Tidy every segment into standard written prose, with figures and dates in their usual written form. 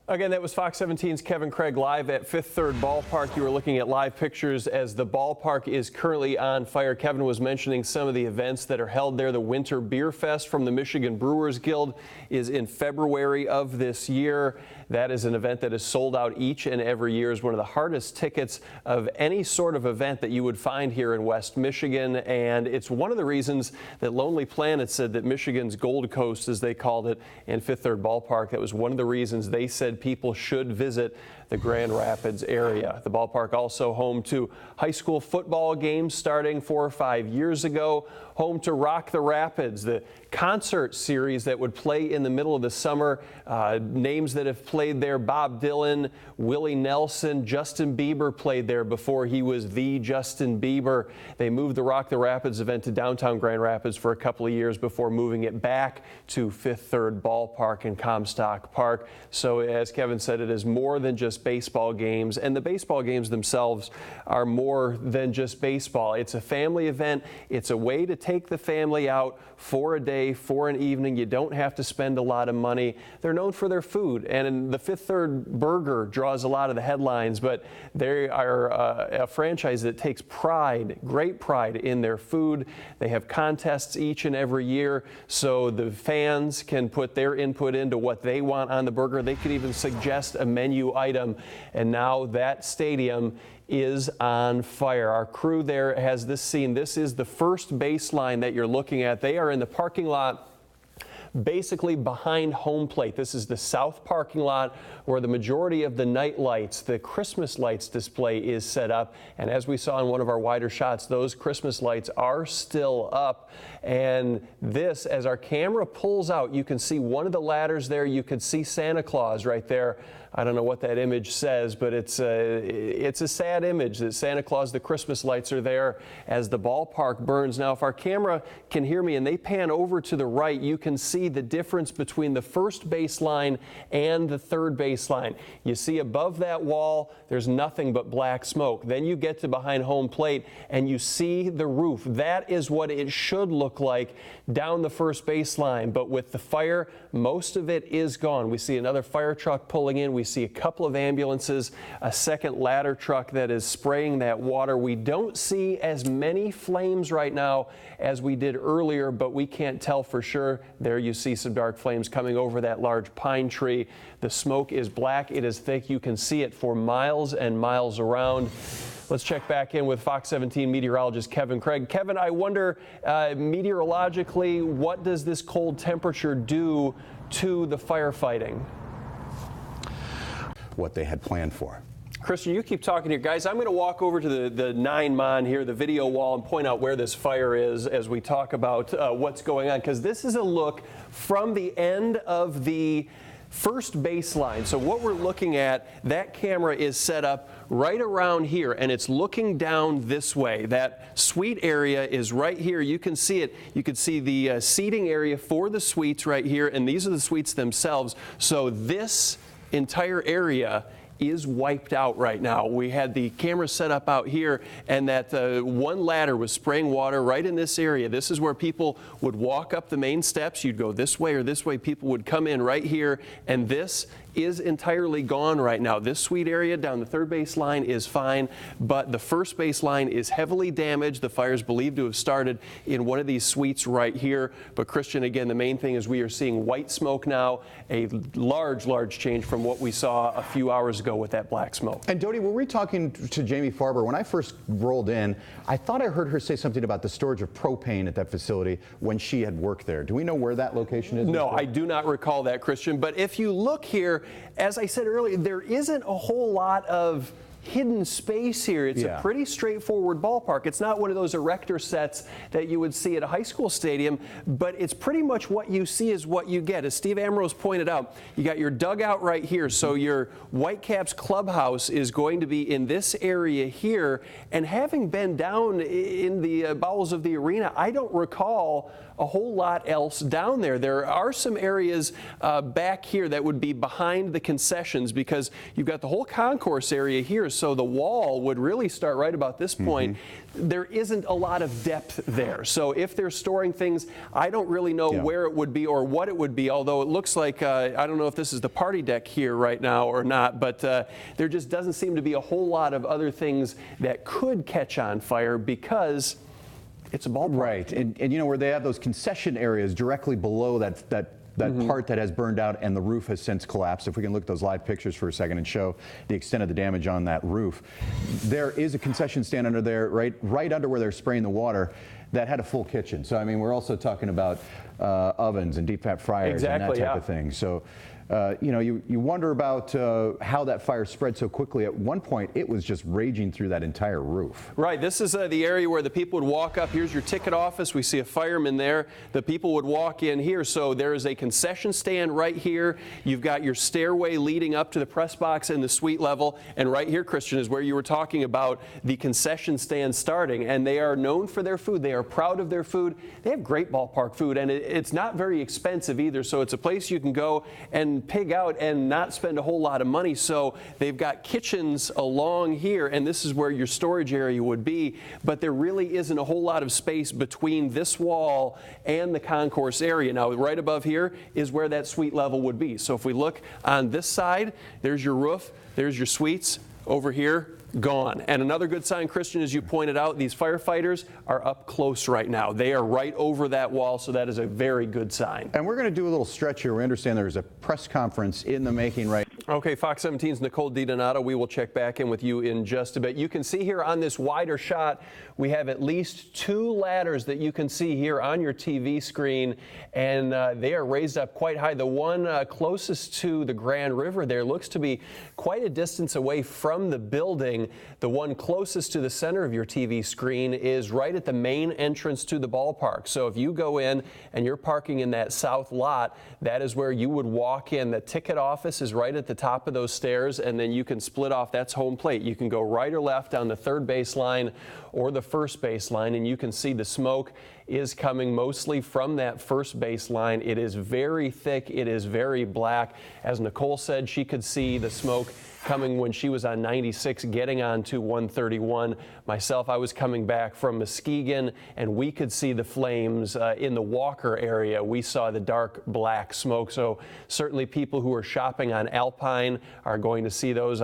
Again, that was Fox 17's Kevin Craig live at Fifth Third Ballpark. You were looking at live pictures as the ballpark is currently on fire. Kevin was mentioning some of the events that are held there. The Winter Beer Fest from the Michigan Brewers Guild is in February of this year. That is an event that is sold out each and every year. Is one of the hardest tickets of any sort of event that you would find here in West Michigan. And it's one of the reasons that Lonely Planet said that Michigan's Gold Coast, as they called it, in Fifth Third Ballpark, that was one of the reasons they said people should visit the Grand Rapids area. The ballpark also home to high school football games starting 4 or 5 years ago, home to Rock the Rapids, the concert series that would play in the middle of the summer. Names that have played there: Bob Dylan, Willie Nelson, Justin Bieber played there before he was the Justin Bieber. They moved the Rock the Rapids event to downtown Grand Rapids for a couple of years before moving it back to Fifth Third Ballpark in Comstock Park. So as Kevin said, it is more than just baseball games, and the baseball games themselves are more than just baseball. It's a family event. It's a way to take the family out for a day, for an evening. You don't have to spend a lot of money. They're known for their food, and the Fifth Third Burger draws a lot of the headlines, but they are a franchise that takes pride, great pride in their food. They have contests each and every year, so the fans can put their input into what they want on the burger. They could even suggest a menu item, and now that stadium is on fire. Our crew there has this scene. This is the first baseline that you're looking at. They are in the parking lot basically behind home plate. This is the south parking lot where the majority of the night lights, the Christmas lights display is set up. And as we saw in one of our wider shots, those Christmas lights are still up. And this, as our camera pulls out, you can see one of the ladders there. You can see Santa Claus right there. I don't know what that image says, but it's a sad image that Santa Claus, the Christmas lights are there as the ballpark burns. Now, if our camera can hear me and they pan over to the right, you can see the difference between the first baseline and the third baseline. You see above that wall, there's nothing but black smoke. Then you get to behind home plate and you see the roof. That is what it should look like down the first baseline. But with the fire, most of it is gone. We see another fire truck pulling in. We see a couple of ambulances, a second ladder truck that is spraying that water. We don't see as many flames right now as we did earlier, but we can't tell for sure. There you see some dark flames coming over that large pine tree. The smoke is black. It is thick. You can see it for miles and miles around. Let's check back in with Fox 17 meteorologist Kevin Craig. Kevin, I wonder, meteorologically, what does this cold temperature do to the firefighting? What they had planned for. Christian, you keep talking here. Guys, I'm going to walk over to the 9-mon here, the video wall, and point out where this fire is as we talk about what's going on, because this is a look from the end of the first baseline. So what we're looking at, that camera is set up right around here, and it's looking down this way. That suite area is right here. You can see it. You can see the seating area for the suites right here, and these are the suites themselves. So this entire area is wiped out right now. We had the camera set up out here, and that one ladder was spraying water right in this area. This is where people would walk up the main steps. You'd go this way or this way. People would come in right here, and this is entirely gone right now. This suite area down the third base line is fine, but the first base line is heavily damaged. The fire is believed to have started in one of these suites right here. But Christian, again, the main thing is we are seeing white smoke now, a large change from what we saw a few hours ago with that black smoke. And Doty, were we talking to Jamie Farber? When I first rolled in, I thought I heard her say something about the storage of propane at that facility when she had worked there. Do we know where that location is? No, I do not recall that, Christian. But if you look here, as I said earlier, there isn't a whole lot of hidden space here. It's a pretty straightforward ballpark. It's not one of those erector sets that you would see at a high school stadium, but it's pretty much what you see is what you get. As Steve Ambrose pointed out, you got your dugout right here. So your Whitecaps clubhouse is going to be in this area here. And having been down in the bowels of the arena, I don't recall a whole lot else down there. There are some areas back here that would be behind the concessions because you've got the whole concourse area here. so the wall would really start right about this point. There isn't a lot of depth there. So if they're storing things, I don't really know where it would be or what it would be, although it looks like, I don't know if this is the party deck here right now or not, but there just doesn't seem to be a whole lot of other things that could catch on fire because it's a ballpark. Right, and you know where they have those concession areas directly below that part that has burned out and the roof has since collapsed. If we can look at those live pictures for a second and show the extent of the damage on that roof. There is a concession stand under there, right under where they're spraying the water, that had a full kitchen. So I mean, we're also talking about ovens and deep fat fryers and that type of thing. So you know, you wonder about how that fire spread so quickly. At one point, it was just raging through that entire roof. Right. This is the area where the people would walk up. Here's your ticket office. We see a fireman there. The people would walk in here. So there is a concession stand right here. You've got your stairway leading up to the press box and the suite level. And right here, Christian, is where you were talking about the concession stand starting. And they are known for their food. They are proud of their food. They have great ballpark food, and it's not very expensive either. So it's a place you can go and pig out and not spend a whole lot of money. So they've got kitchens along here, and this is where your storage area would be, but there really isn't a whole lot of space between this wall and the concourse area. Now, right above here is where that suite level would be. So if we look on this side, there's your roof, there's your suites. Over here, gone. And another good sign, Christian, as you pointed out, these firefighters are up close right now. They are right over that wall, so that is a very good sign. And we're going to do a little stretch here. We understand there's a press conference in the making right now. Okay, Fox 17's Nicole DiDonato. We will check back in with you in just a bit. You can see here on this wider shot, we have at least 2 ladders that you can see here on your TV screen, and they are raised up quite high. The one closest to the Grand River there looks to be quite a distance away from the building. The one closest to the center of your TV screen is right at the main entrance to the ballpark. So if you go in and you're parking in that south lot, that is where you would walk in. The ticket office is right at the top of those stairs, and then you can split off. That's home plate. You can go right or left on the third baseline or the first baseline, and you can see the smoke is coming mostly from that first baseline. It is very thick. It is very black. As Nicole said, she could see the smoke coming when she was on 96, getting on to 131. Myself, I was coming back from Muskegon, and we could see the flames in the Walker area. We saw the dark black smoke. So certainly people who are shopping on Alpine are going to see those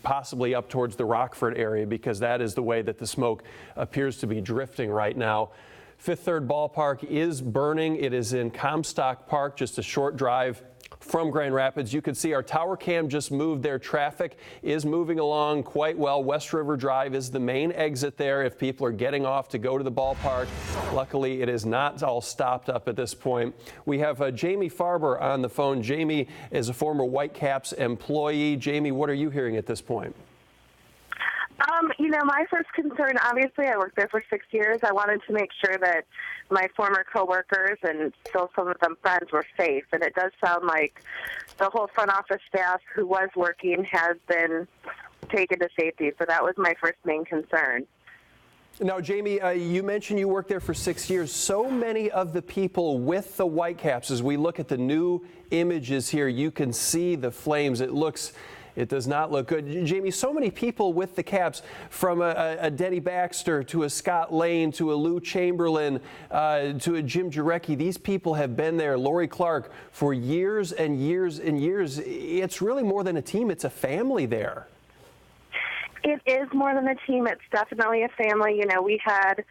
possibly up towards the Rockford area, because that is the way that the smoke appears to be drifting right now. Fifth Third Ballpark is burning. It is in Comstock Park, just a short drive from Grand Rapids. You can see our tower cam just moved there. Traffic is moving along quite well. West River Drive is the main exit there if people are getting off to go to the ballpark. Luckily, it is not all stopped up at this point. We have Jamie Farber on the phone. Jamie is a former Whitecaps employee. Jamie, what are you hearing at this point? You know, my first concern, obviously, I worked there for 6 years. I wanted to make sure that my former coworkers and still some of them friends were safe. And it does sound like the whole front office staff who was working has been taken to safety. So that was my first main concern. Now, Jamie, you mentioned you worked there for 6 years. So many of the people with the Whitecaps, as we look at the new images here, you can see the flames. It does not look good. Jamie, so many people with the Caps, from a Denny Baxter to a Scott Lane to a Lou Chamberlain to a Jim Jarecki. These people have been there, Lori Clark, for years and years and years. It's really more than a team. It's a family there. It is more than a team. It's definitely a family. You know, we had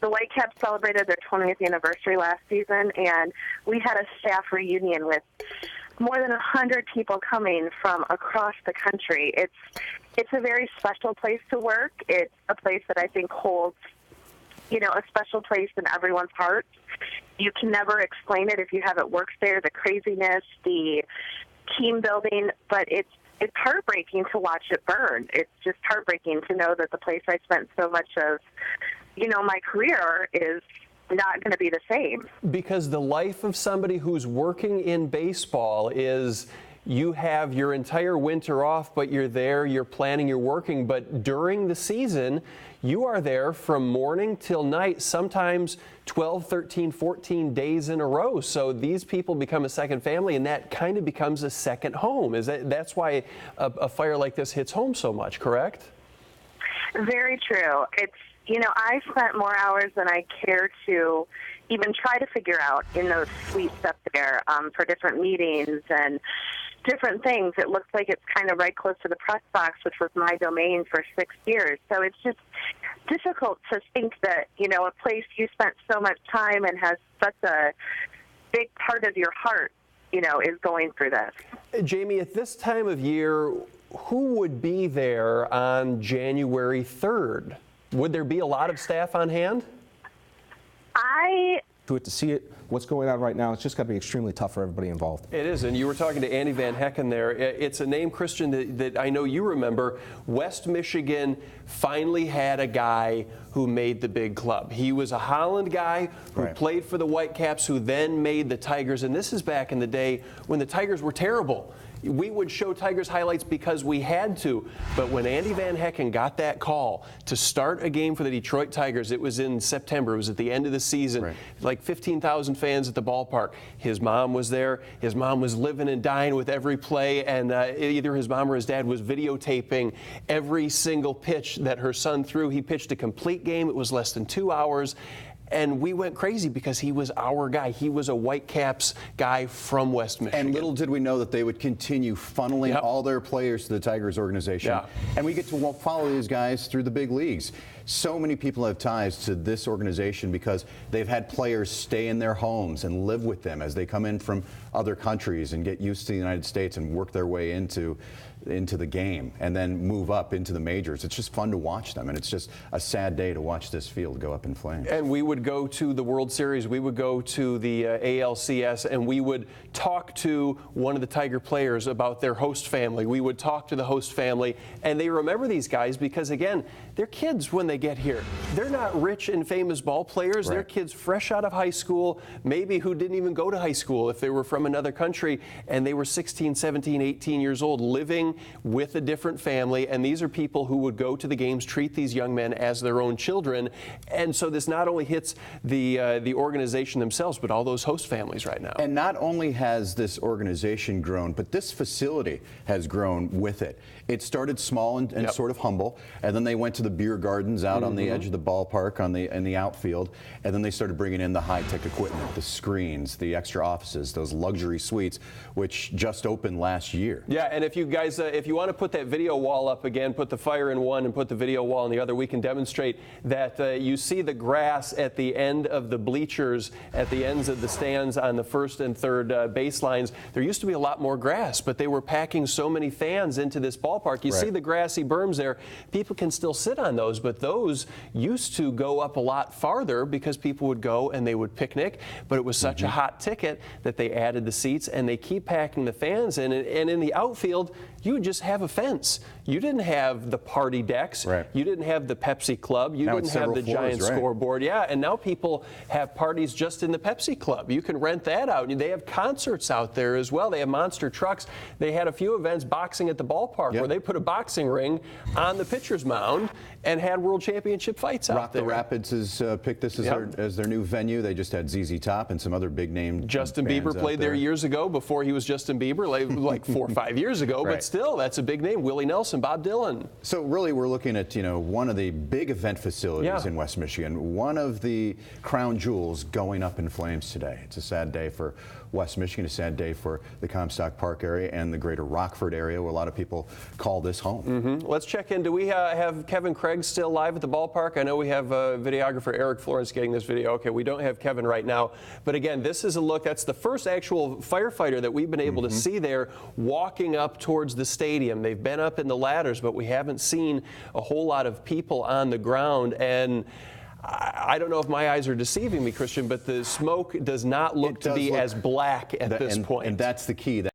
the Whitecaps celebrated their 20th anniversary last season, and we had a staff reunion with more than 100 people coming from across the country. It's a very special place to work. It's a place that I think holds, you know, a special place in everyone's hearts. You can never explain it if you haven't worked there, the craziness, the team building, but it's heartbreaking to watch it burn. It's just heartbreaking to know that the place I spent so much of, you know, my career is not going to be the same. Because the life of somebody who's working in baseball is, you have your entire winter off, but you're there, you're planning, you're working. But during the season, you are there from morning till night, sometimes 12, 13, 14 days in a row. So these people become a second family, and that kind of becomes a second home. That's why a fire like this hits home so much, correct? Very true. I spent more hours than I care to even try to figure out in those suites up there for different meetings and different things. It looks like it's kind of right close to the press box, which was my domain for 6 years. So it's just difficult to think that, a place you spent so much time and has such a big part of your heart, is going through this. Jamie, at this time of year, who would be there on January 3rd? Would there be a lot of staff on hand? To see it, what's going on right now, it's just got to be extremely tough for everybody involved. It is, and you were talking to Andy Van Hecken there. It's a name, Christian, that I know you remember. West Michigan finally had a guy who made the big club. He was a Holland guy who played for the Whitecaps, who then made the Tigers, and this is back in the day when the Tigers were terrible. We would show Tigers highlights because we had to, but when Andy Van Hecken got that call to start a game for the Detroit Tigers, it was in September, it was at the end of the season, like 15,000 fans at the ballpark. His mom was there, his mom was living and dying with every play, and either his mom or his dad was videotaping every single pitch that her son threw. He pitched a complete game, it was less than 2 hours. And we went crazy because he was our guy. He was a Whitecaps guy from West Michigan. And little did we know that they would continue funneling all their players to the Tigers organization. And we get to follow these guys through the big leagues. So many people have ties to this organization because they've had players stay in their homes and live with them as they come in from other countries and get used to the United States and work their way into the game and then move up into the majors. It's just fun to watch them, and it's just a sad day to watch this field go up in flames. And we would go to the World Series, we would go to the ALCS, and we would talk to one of the Tiger players about their host family. We would talk to the host family, and they remember these guys because, again, they're kids when they get here. They're not rich and famous ball players. They're kids fresh out of high school, maybe who didn't even go to high school if they were from another country, and they were 16, 17, 18 years old, living with a different family, and these are people who would go to the games, treat these young men as their own children. And so this not only hits the organization themselves, but all those host families right now. And not only has this organization grown, but this facility has grown with it. It started small and sort of humble, and then they went to the beer gardens out on the edge of the ballpark in the outfield, and then they started bringing in the high-tech equipment, the screens, the extra offices, those luxury suites, which just opened last year. Yeah, and if you guys, if you want to put that video wall up again, put the fire in one and put the video wall in the other, we can demonstrate that you see the grass at the end of the bleachers, at the ends of the stands on the first and third baselines. There used to be a lot more grass, but they were packing so many fans into this ballpark. You see the grassy berms there. People can still sit on those, but those used to go up a lot farther because people would go and they would picnic, but it was such a hot ticket that they added the seats, and they keep packing the fans in. And in the outfield, you would just have a fence. You didn't have the party decks. You didn't have the Pepsi Club. You didn't have the giant scoreboard. Yeah, and now people have parties just in the Pepsi Club. You can rent that out. They have concerts out there as well. They have monster trucks. They had a few events, boxing at the ballpark, where they put a boxing ring on the pitcher's mound and had world championship fights out there. Rock the Rapids has picked this as their new venue. They just had ZZ Top and some other big name Justin Bieber played there years ago, before he was Justin Bieber, like 4 or 5 years ago, but still, that's a big name. Willie Nelson, Bob Dylan. So really, we're looking at, one of the big event facilities in West Michigan, one of the crown jewels going up in flames today. It's a sad day for West Michigan, a sad day for the Comstock Park area and the greater Rockford area, where a lot of people call this home. Let's check in. Do we have Kevin Craig still live at the ballpark? I know we have videographer Eric Florence getting this video. Okay, we don't have Kevin right now. But again, this is a look. That's the first actual firefighter that we've been able to see there walking up towards the stadium. They've been up in the ladders, but we haven't seen a whole lot of people on the ground. And I don't know if my eyes are deceiving me, Christian, but the smoke does not look to be as black at this point. And that's the key.